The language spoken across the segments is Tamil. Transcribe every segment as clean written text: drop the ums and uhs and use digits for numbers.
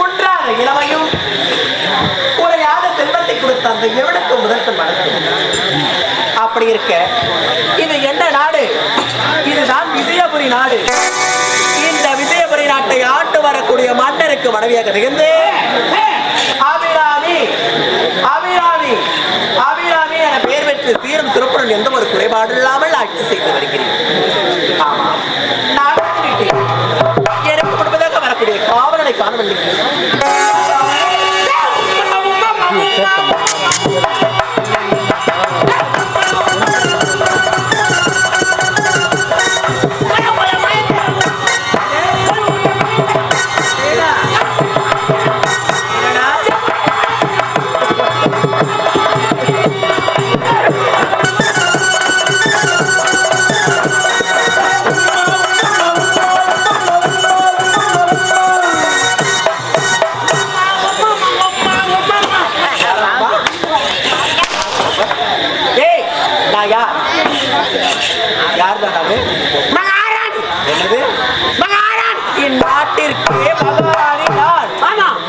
ஒன்றாக இளமையும் குறையாத செல்வத்தை கொடுத்த அந்த எவனுக்கு முதல் மனது. அப்படி இருக்க இது என்ன நாடு? இதுதான் விஜயபுரி நாடு. இந்த விஜயபுரி நாட்டை ஆண்டு வரக்கூடிய மன்னருக்கு மனைவியாக இருந்து அபிராமி அபிராமி அபிராமி என பெயர் பெற்று சீரும் சிறப்புடன் எந்த ஒரு குறைபாடு இல்லாமல் ஆட்சி செய்து வருகிறேன். ஆமாம், நான் எனக்கு முன்பதாக வரக்கூடிய காவலனை காணவில்லை.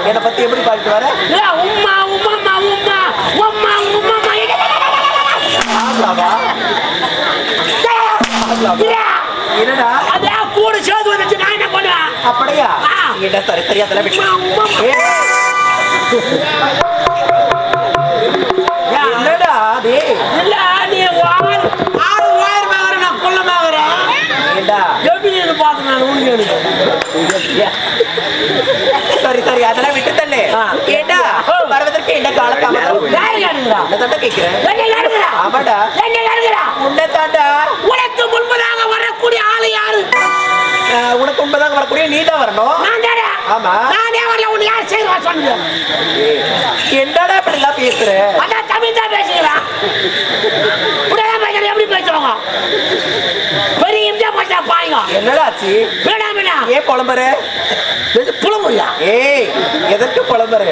என்னை பத்தி எப்படி பாட்டு வர? உம்மா உம்மா உம்மா உம்மா உம்மா என்னடா அதே கூட சேர்த்து வந்துச்சு. நான் என்ன பண்ணுவேன்? அப்படியா? சரி சரியா தலை விட்டு என்னடா அது? இல்ல நீ ஆறு உயர் மேகற நான் கொள்ள மேகறேன். ஏண்டா எப்படி இது பார்த்து நான் ஊழியனு. சரி சரி அதெல்லாம் விட்டு தள்ளு. ஏண்டா வருவதற்கு என்ன காலத்தாமதம்? கேட்கிறேன். ஆமாடா உன்னதாண்டா. உனக்கு முன்பதாக வரக்கூடிய ஆளு யாரு? உனக்கு முன்பதாக வரக்கூடிய நீ தான் வரணும். ஆமா நானே வரல. உன்னை யார் செய்வா சொன்னீங்க? என்னடா இப்படி எல்லாம் பேசுற? அதான் தமிழ் தான் பேசுறா. உடனே பேசுற எப்படி பேசுவாங்க? பெரிய இந்தியா பேச பாருங்க. என்னடா ஆச்சு? வேணாமேடா. ஏன் புலம்புற? புலம்புறியா? ஏய் எதற்கு புலம்புற?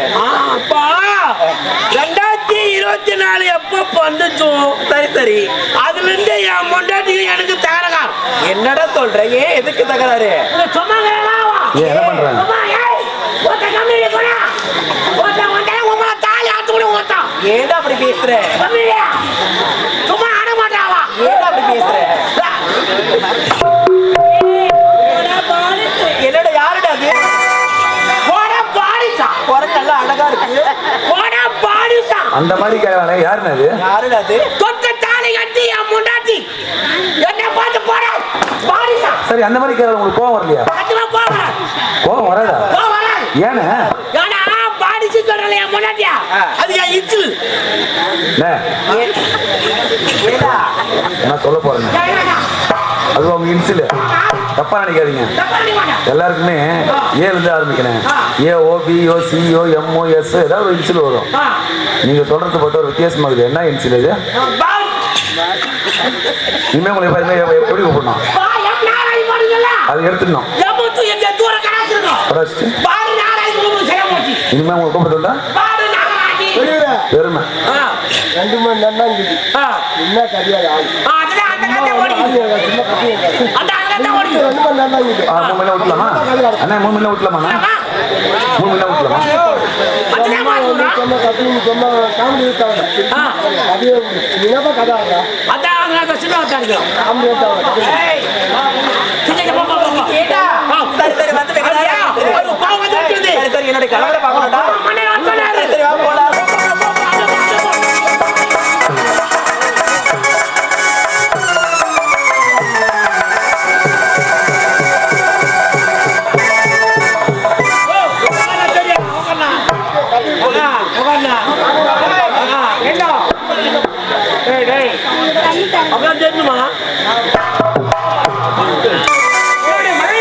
அப்பா 2024 எப்ப வந்துச்சோ? சரி சரி அதுல இருந்து என் பொண்டாட்டிக்கு எனக்கு தகராறு. என்னடா சொல்ற? ஏன் எதுக்கு தகராறு? ஏடா அப்படி பேசுற? சும்மா ஆட மாட்டாவா? ஏடா அப்படி பேசுற? என்னடா யாருடா அது? நல்லா அழகா இருக்கு. அந்த மாதிரி கேட்கல. யாருன்னு அது? யாருடா அது? தொட்ட தாலி கட்டி என் முண்டாட்டி என்ன பார்த்து போற பாரிசா. சரி அந்த மாதிரி கேட்கல. உங்களுக்கு கோவம் வரலையா? கோவம் வராதா? ஏன்னா ஏன்னா பாரிசு சொல்றல என் முண்டாட்டியா அது என் இச்சு. என்ன சொல்ல போறேன்? அது உங்க இன்சில் தப்பா நினைக்காதீங்க. எல்லாருக்குமே ஏலேருந்து ஆரம்பிக்கிறேன். AOBO CO MO S ஏதாவது ஒரு இன்சில் வரும். நீங்க தொடர்ந்து பார்த்த ஒரு வித்தியாசமா இருக்குது. என்ன இன்சில் இது? இனிமே உங்களை எப்படி கூப்பிடணும்? அது எடுத்துடணும். இனிமே உங்களை கூப்பிடுறதா பெருமை. 2 மணி நேரம் என்ன கிடையாது. 3 மணி நேரம் விட்டலாமா? அண்ணா 3 மணி நேரம் விட்டலாமா? 3 மணி நேரம் விட்டலாமா? என்னுடைய கலவரை பார்க்கணும்டா. அப்புறம் தெரிஞ்சுமா மழை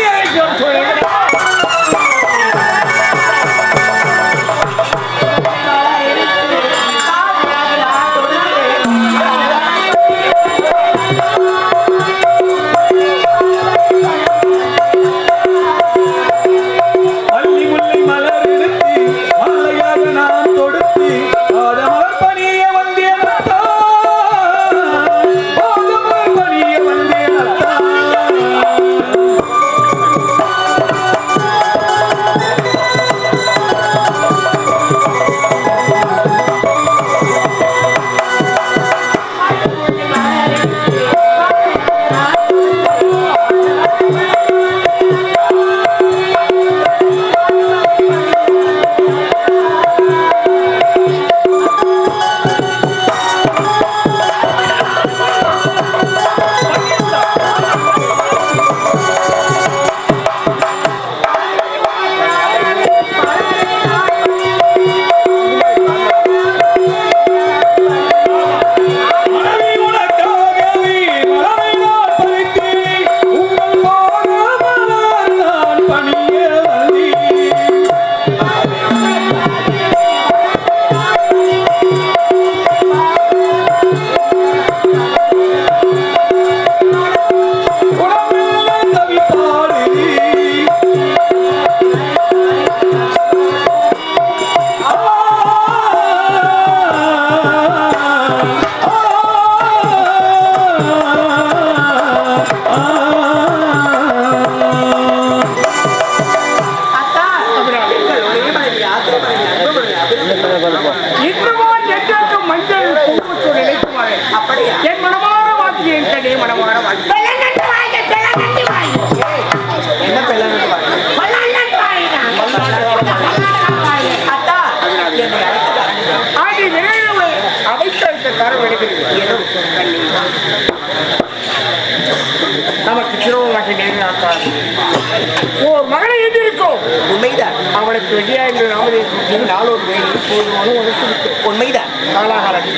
எனக்கு விஜயா என்ற நாமதேசத்தில் நாளொரு வேலை போதுமான உனக்கு உண்மைதான். காலாகாரம்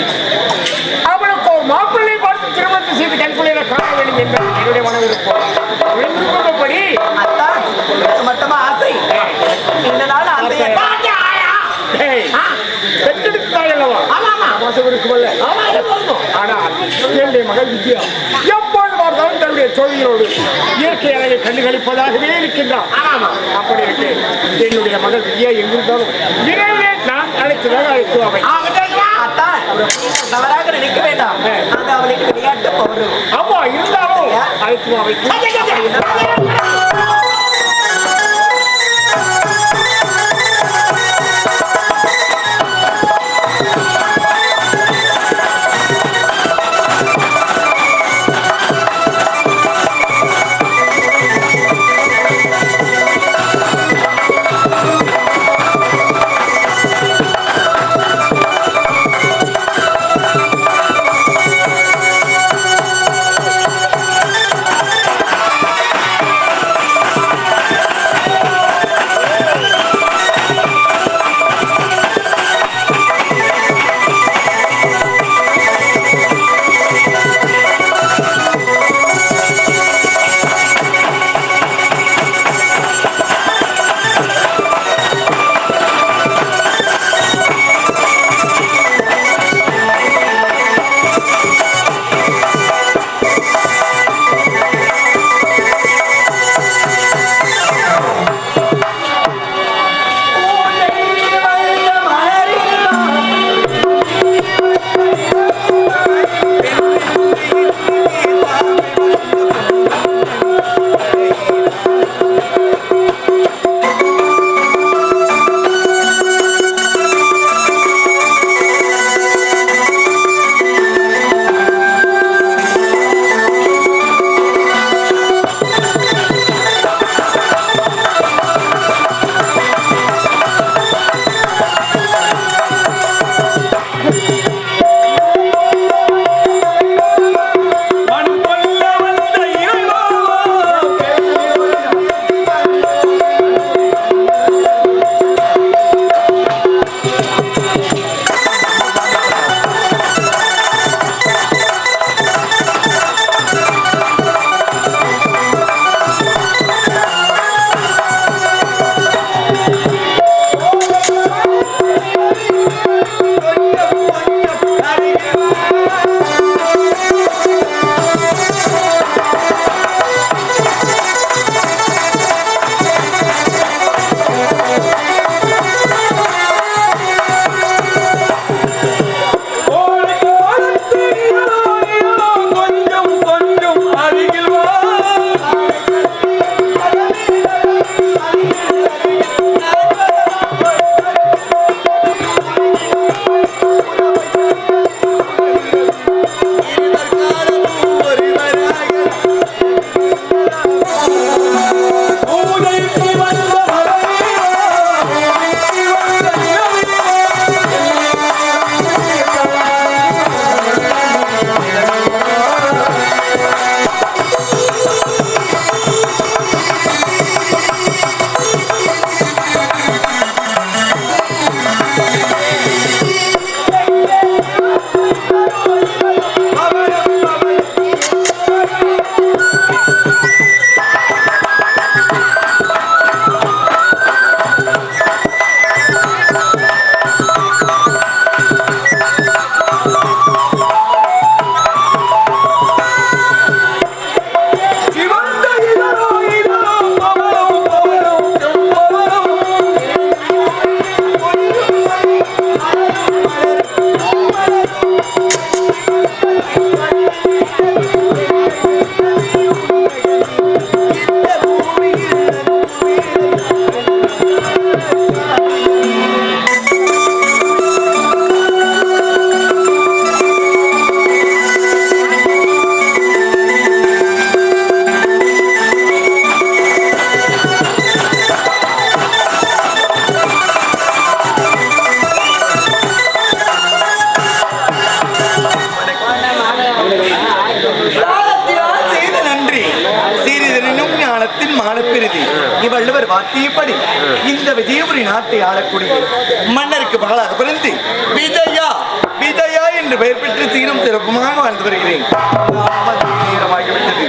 அவனுக்கு ஒரு மாப்பிள்ளை பார்த்து திருமணத்தை செய்து கண்குள்ளையில காண வேண்டும் என்ற என்னுடைய மன விருப்பம். விருப்பப்படி அத்தான் உங்களுக்கு மட்டுமா ஆசை? இந்த நாள் ஆசை பெற்றெடுத்தாய் அல்லவா? மாசம் இருக்குமல்ல. ஆனால் என்னுடைய மகள் விஜயா எப்போது பார்த்தாலும் தன்னுடைய தோழிகளோடு இயற்கை அழகை கண்டுகளிப்பதாகவே இருக்கின்றான். அப்படி இருக்கு என்னுடைய மகள் விஜயா எங்கிருந்தாலும் விரைவிலே நான் அழைத்ததாக அழைத்து அவை தவறாக நினைக்க வேண்டாம். நாங்கள் அவளுக்கு விளையாட்டு போடுறோம். ஆமா இருந்தாலும் அழைத்து அவை வள்ளுவர் வார்த்தையப்படி இந்த இந்த விஜயபுரி நாட்டை ஆளக்கூடிய மன்னருக்கு மகளாக பிறந்து விஜயா விஜயா என்று பெயர் பெற்று சீரும் சிறப்புமாக வாழ்ந்து வருகிறேன். நேரமாகிவிட்டது.